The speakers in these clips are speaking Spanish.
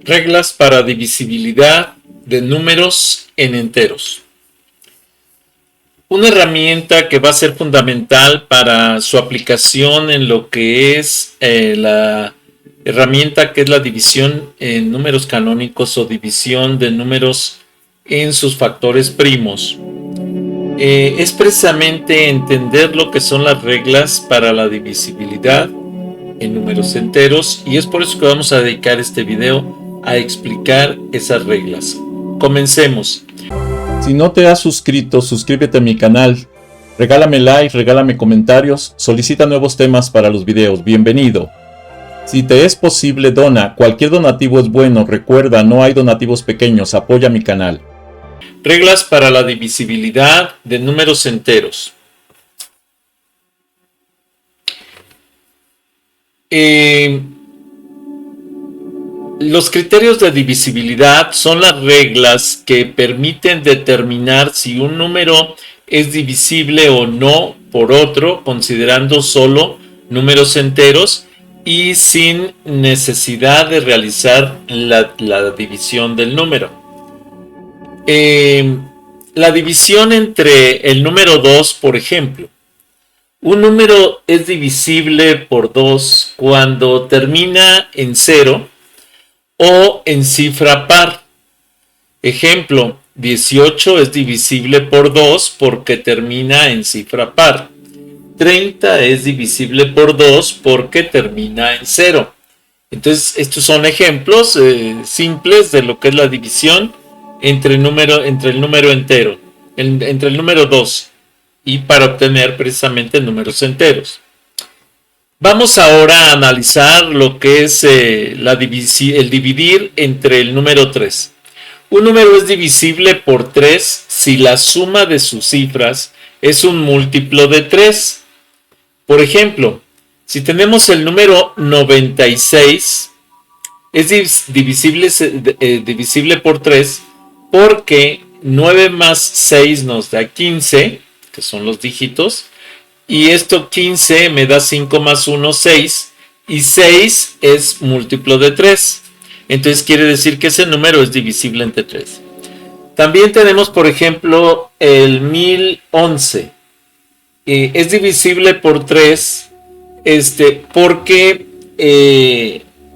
Reglas para divisibilidad de números en enteros. Una herramienta que va a ser fundamental para su aplicación en lo que es la herramienta que es la división en números canónicos o división de números en sus factores primos. Es precisamente entender lo que son las reglas para la divisibilidad en números enteros, y es por eso que vamos a dedicar este video a explicar esas reglas. Comencemos. Si no te has suscrito, suscríbete a mi canal, regálame like, regálame comentarios, solicita nuevos temas para los videos, bienvenido. Si te es posible, dona, cualquier donativo es bueno, recuerda, no hay donativos pequeños, apoya mi canal. Reglas para la divisibilidad de números enteros. Los criterios de divisibilidad son las reglas que permiten determinar si un número es divisible o no por otro, considerando solo números enteros y sin necesidad de realizar la división del número. La división entre el número 2, por ejemplo. Un número es divisible por 2 cuando termina en 0 o en cifra par. Ejemplo, 18 es divisible por 2 porque termina en cifra par. 30 es divisible por 2 porque termina en 0. Entonces, estos son ejemplos simples de lo que es la división entre el número entero, entre el número 2, y para obtener precisamente números enteros. Vamos ahora a analizar lo que es el dividir entre el número 3. Un número es divisible por 3 si la suma de sus cifras es un múltiplo de 3. Por ejemplo, si tenemos el número 96, es divisible por 3 porque 9 más 6 nos da 15, que son los dígitos, y esto 15 me da 5 más 1, 6, y 6 es múltiplo de 3. Entonces quiere decir que ese número es divisible entre 3. También tenemos, por ejemplo, el 1011. Es divisible por 3 porque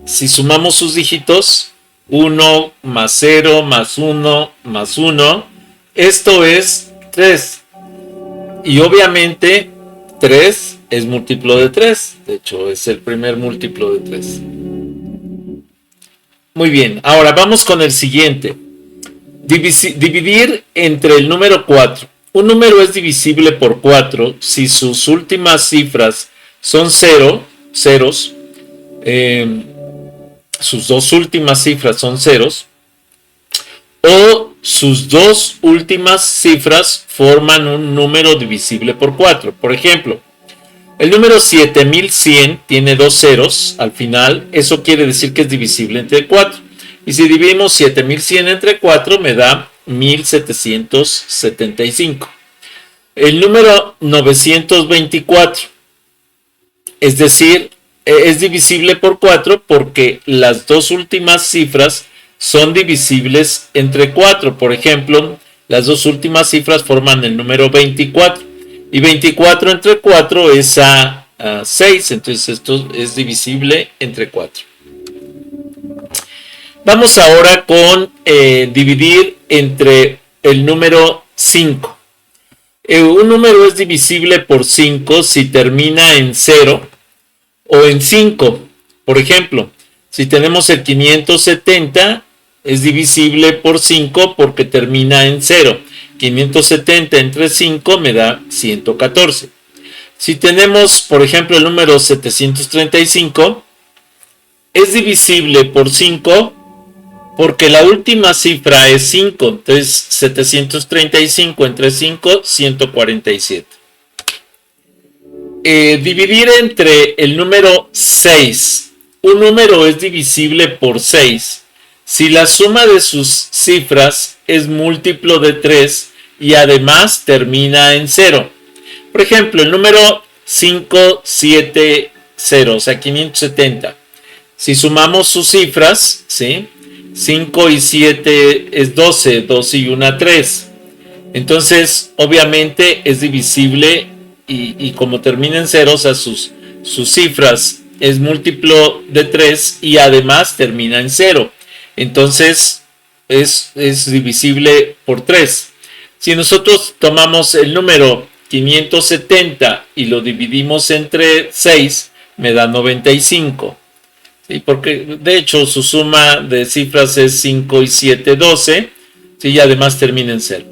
si sumamos sus dígitos, 1 más 0 más 1 más 1, esto es 3. Y obviamente 3 es múltiplo de 3. De hecho, es el primer múltiplo de 3. Muy bien, ahora vamos con el siguiente. Dividir entre el número 4. Un número es divisible por 4 si sus últimas cifras son ceros. Sus dos últimas cifras son ceros, o sus dos últimas cifras forman un número divisible por 4. Por ejemplo, el número 7100 tiene dos ceros al final, eso quiere decir que es divisible entre 4. Y si dividimos 7100 entre 4 me da 1775. El número 924, es decir, es divisible por 4 porque las dos últimas cifras son divisibles entre 4. Por ejemplo, las dos últimas cifras forman el número 24. Y 24 entre 4 es a 6. Entonces esto es divisible entre 4. Vamos ahora con dividir entre el número 5. Un número es divisible por 5 si termina en 0 o en 5. Por ejemplo, si tenemos el 570, es divisible por 5 porque termina en 0. 570 entre 5 me da 114. Si tenemos, por ejemplo, el número 735, es divisible por 5 porque la última cifra es 5. Entonces, 735 entre 5, 147. Dividir entre el número 6. Un número es divisible por 6 si la suma de sus cifras es múltiplo de 3 y además termina en 0. Por ejemplo, el número 570, o sea 570. Si sumamos sus cifras, ¿sí?, 5 y 7 es 12, 12 y 1 3. Entonces, obviamente es divisible y como termina en 0, o sea, sus cifras es múltiplo de 3 y además termina en 0. Entonces, es divisible por 3. Si nosotros tomamos el número 570 y lo dividimos entre 6, me da 95. ¿Sí? Porque de hecho su suma de cifras es 5 y 7, 12. ¿Sí? Y además termina en 0.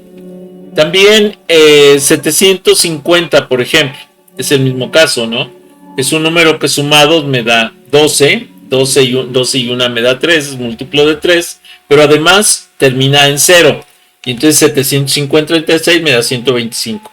También 750, por ejemplo, es el mismo caso, ¿no? Es un número que sumados me da 12, 12 y 1 me da 3, es múltiplo de 3, pero además termina en 0. Y entonces 750 entre 6 me da 125.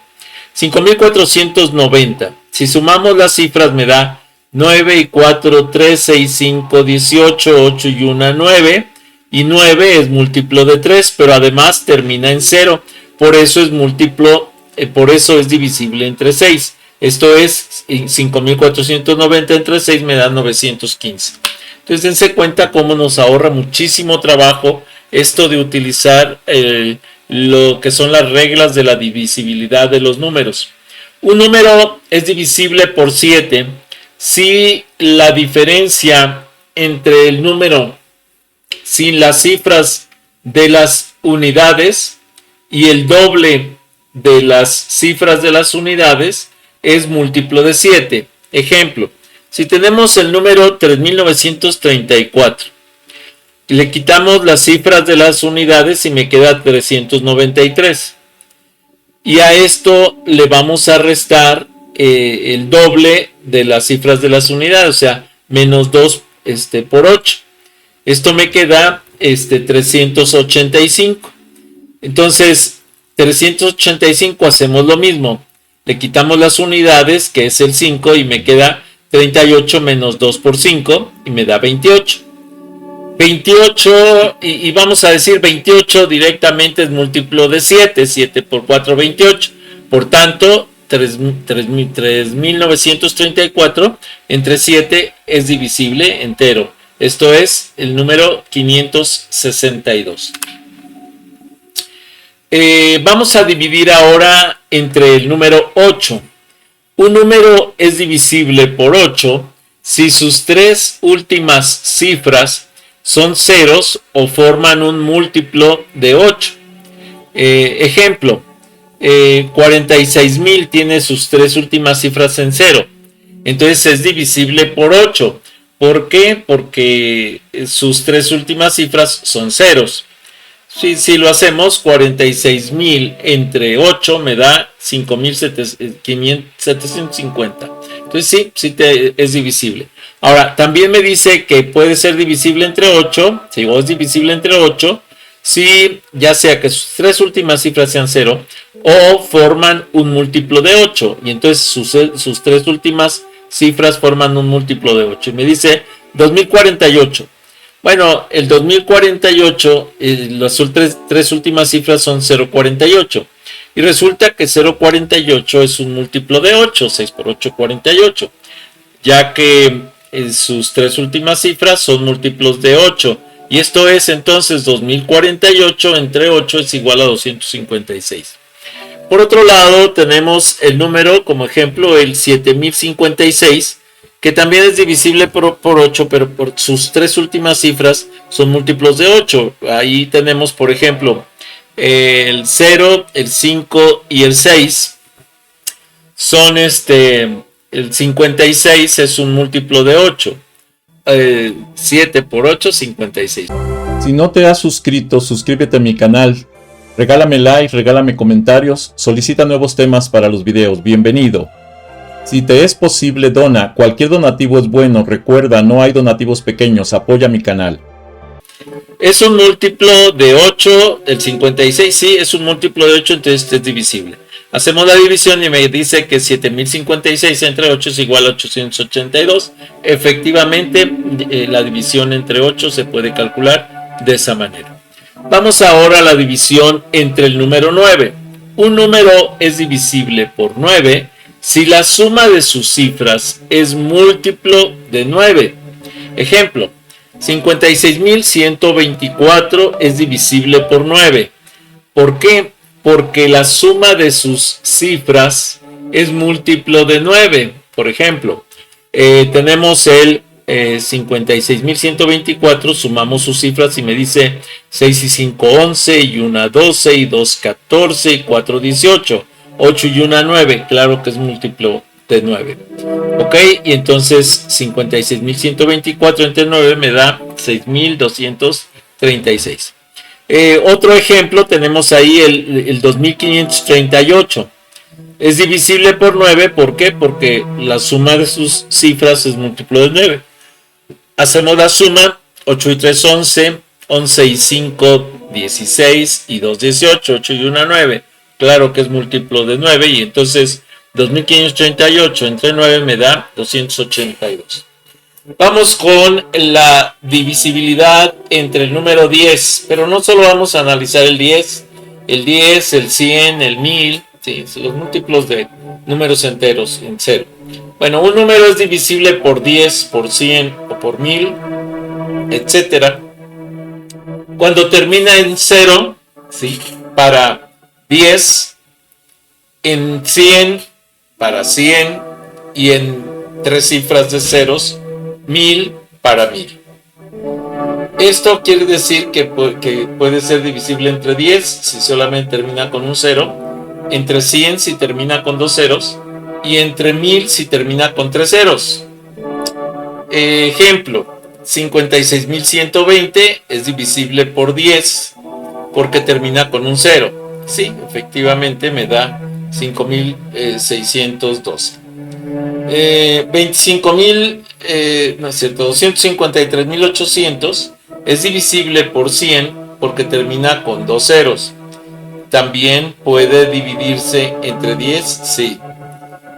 5490. Si sumamos las cifras me da 9 y 4, 3, 6, 5, 18, 8 y 1, 9. Y 9 es múltiplo de 3, pero además termina en 0. Por eso es múltiplo, por eso es divisible entre 6. Esto es 5490 entre 6 me da 915. Entonces dense cuenta cómo nos ahorra muchísimo trabajo esto de utilizar lo que son las reglas de la divisibilidad de los números. Un número es divisible por 7 si la diferencia entre el número sin las cifras de las unidades y el doble de las cifras de las unidades es múltiplo de 7. Ejemplo, si tenemos el número 3934, le quitamos las cifras de las unidades y me queda 393. Y a esto le vamos a restar el doble de las cifras de las unidades, o sea, menos 2 por 8. Esto me queda 385. Entonces, 385 hacemos lo mismo. Le quitamos las unidades, que es el 5, y me queda 38 menos 2 por 5, y me da 28. 28, y vamos a decir 28 directamente es múltiplo de 7. 7 por 4, 28. Por tanto, 3934 entre 7 es divisible entero. Esto es el número 562. Vamos a dividir ahora entre el número 8. Un número es divisible por 8 si sus tres últimas cifras son ceros o forman un múltiplo de 8. Ejemplo, 46,000 tiene sus tres últimas cifras en 0. Entonces es divisible por 8. ¿Por qué? Porque sus tres últimas cifras son ceros. Si lo hacemos, 46,000 entre 8 me da 5,750. Entonces sí es divisible. Ahora, también me dice que puede ser divisible entre 8, si es divisible entre 8, si ya sea que sus tres últimas cifras sean 0 o forman un múltiplo de 8. Y entonces sus tres últimas cifras forman un múltiplo de 8. Y me dice 2048. Bueno, el 2048, las tres últimas cifras son 0,48. Y resulta que 0,48 es un múltiplo de 8, 6 por 8, 48. Ya que sus tres últimas cifras son múltiplos de 8. Y esto es entonces 2048 entre 8 es igual a 256. Por otro lado, tenemos el número, como ejemplo, el 7056, que también es divisible por 8, pero por sus tres últimas cifras son múltiplos de 8. Ahí tenemos, por ejemplo, el 0, el 5 y el 6. Son el 56 es un múltiplo de 8. 7 por 8, 56. Si no te has suscrito, suscríbete a mi canal. Regálame like, regálame comentarios, solicita nuevos temas para los videos. Bienvenido. Si te es posible, dona. Cualquier donativo es bueno. Recuerda, no hay donativos pequeños. Apoya mi canal. Es un múltiplo de 8. El 56 sí es un múltiplo de 8, entonces es divisible. Hacemos la división y me dice que 7056 entre 8 es igual a 882. Efectivamente, la división entre 8 se puede calcular de esa manera. Vamos ahora a la división entre el número 9. Un número es divisible por 9 si la suma de sus cifras es múltiplo de 9. Ejemplo, 56.124 es divisible por 9. ¿Por qué? Porque la suma de sus cifras es múltiplo de 9. Por ejemplo, tenemos el 56.124, sumamos sus cifras y me dice 6 y 5, 11, y 1, 12, y 2, 14, y 4, 18, 8 y 1, 9, claro que es múltiplo de 9. Ok, y entonces 56.124 entre 9 me da 6.236. Otro ejemplo, tenemos ahí el 2.538. Es divisible por 9, ¿por qué? Porque la suma de sus cifras es múltiplo de 9. Hacemos la suma, 8 y 3, 11, 11 y 5, 16, y 2, 18, 8 y 1, 9. Claro que es múltiplo de 9, y entonces 2.538 entre 9 me da 282. Vamos con la divisibilidad entre el número 10, pero no solo vamos a analizar el 10, el 100, el 1000, sí, los múltiplos de números enteros en 0. Bueno, un número es divisible por 10, por 100 o por 1000, etc. Cuando termina en 0, ¿sí? Para 10, en 100, para 100, y en 3 cifras de ceros, 1000 para 1000. Esto quiere decir que puede ser divisible entre 10 si solamente termina con un 0, entre 100 si termina con 2 ceros, y entre 1000 si termina con 3 ceros. Ejemplo, 56.120 es divisible por 10 porque termina con un 0. Sí, efectivamente me da 5.612. 253.800 es divisible por 100 porque termina con 2 ceros. También puede dividirse entre 10, sí,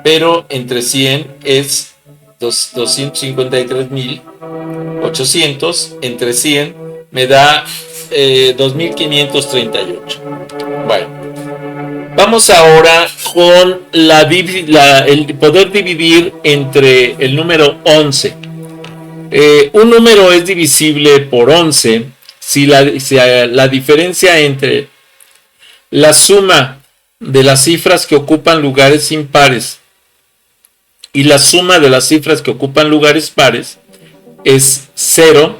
pero entre 100 es 253.800, entre 100 me da 2.538. Bueno, vamos ahora con el poder dividir entre el número 11. Un número es divisible por 11 si la diferencia entre la suma de las cifras que ocupan lugares impares y la suma de las cifras que ocupan lugares pares es 0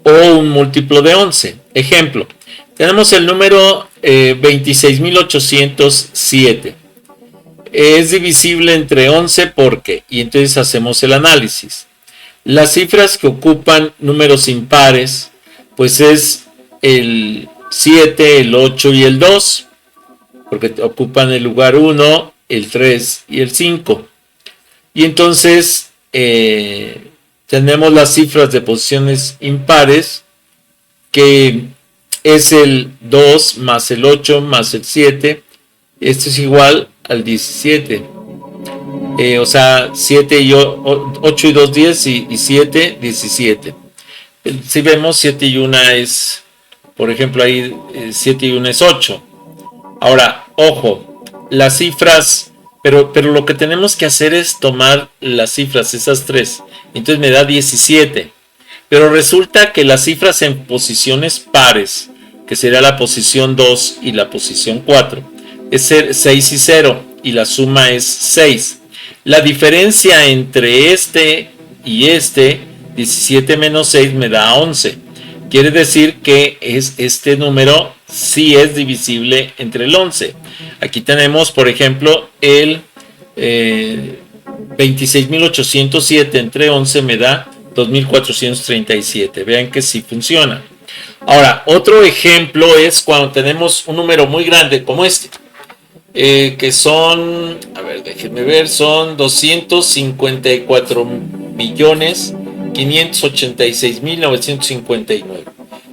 o un múltiplo de 11. Ejemplo, tenemos el número 26.807. Es divisible entre 11 porque, y entonces hacemos el análisis. Las cifras que ocupan números impares, pues es el 7, el 8 y el 2, porque ocupan el lugar 1, el 3 y el 5. Y entonces tenemos las cifras de posiciones impares, que es el 2 más el 8 más el 7. Esto es igual al 17. O sea, 8 y 2, 10 y 7, 17. Si vemos 7 y 1 es, por ejemplo, ahí 7 y 1 es 8. Ahora, ojo, las cifras, pero lo que tenemos que hacer es tomar las cifras, esas tres. Entonces me da 17. Pero resulta que las cifras en posiciones pares, que sería la posición 2 y la posición 4, es 6 y 0, y la suma es 6. La diferencia entre este y este, 17 menos 6, me da 11. Quiere decir que este número sí es divisible entre el 11. Aquí tenemos, por ejemplo, el 26.807 entre 11 me da 2.437. Vean que sí funciona. Ahora, otro ejemplo es cuando tenemos un número muy grande como este. Que son, a ver, déjenme ver, son 254.586.959.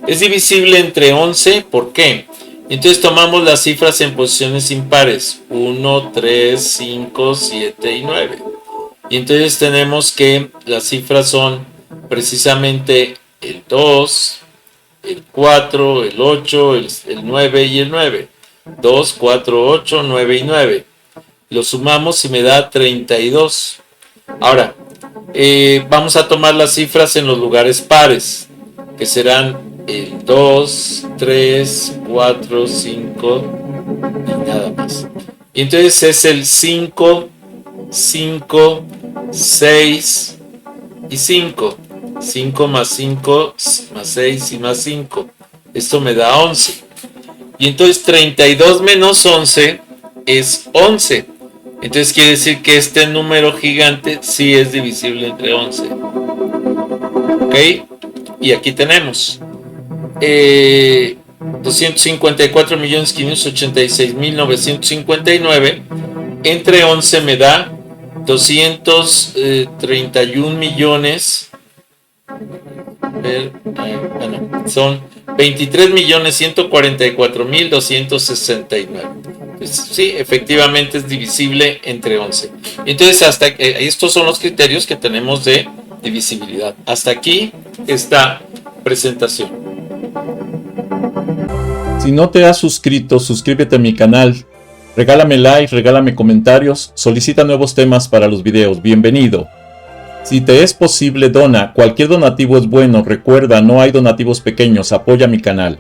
Es divisible entre 11, ¿por qué? Entonces tomamos las cifras en posiciones impares, 1, 3, 5, 7 y 9. Y entonces tenemos que las cifras son precisamente el 2, el 4, el 8, el 9 y el 9. 2, 4, 8, 9 y 9. Lo sumamos y me da 32. Ahora, vamos a tomar las cifras en los lugares pares. que serán el 2, 3, 4, 5 y nada más. Y entonces es el 5, 5, 6 y 5. 5 más 5 más 6 y más 5. Esto me da 11. Y entonces 32 menos 11 es 11. Entonces quiere decir que este número gigante sí es divisible entre 11. ¿Ok? Y aquí tenemos 254.586.959 entre 11 me da 231 millones. Bueno, son 23.144.269. Pues sí, efectivamente es divisible entre 11. Entonces, estos son los criterios que tenemos de divisibilidad. Hasta aquí esta presentación. Si no te has suscrito, suscríbete a mi canal. Regálame like, regálame comentarios, solicita nuevos temas para los videos. Bienvenido. Si te es posible, dona. Cualquier donativo es bueno. Recuerda, no hay donativos pequeños. Apoya mi canal.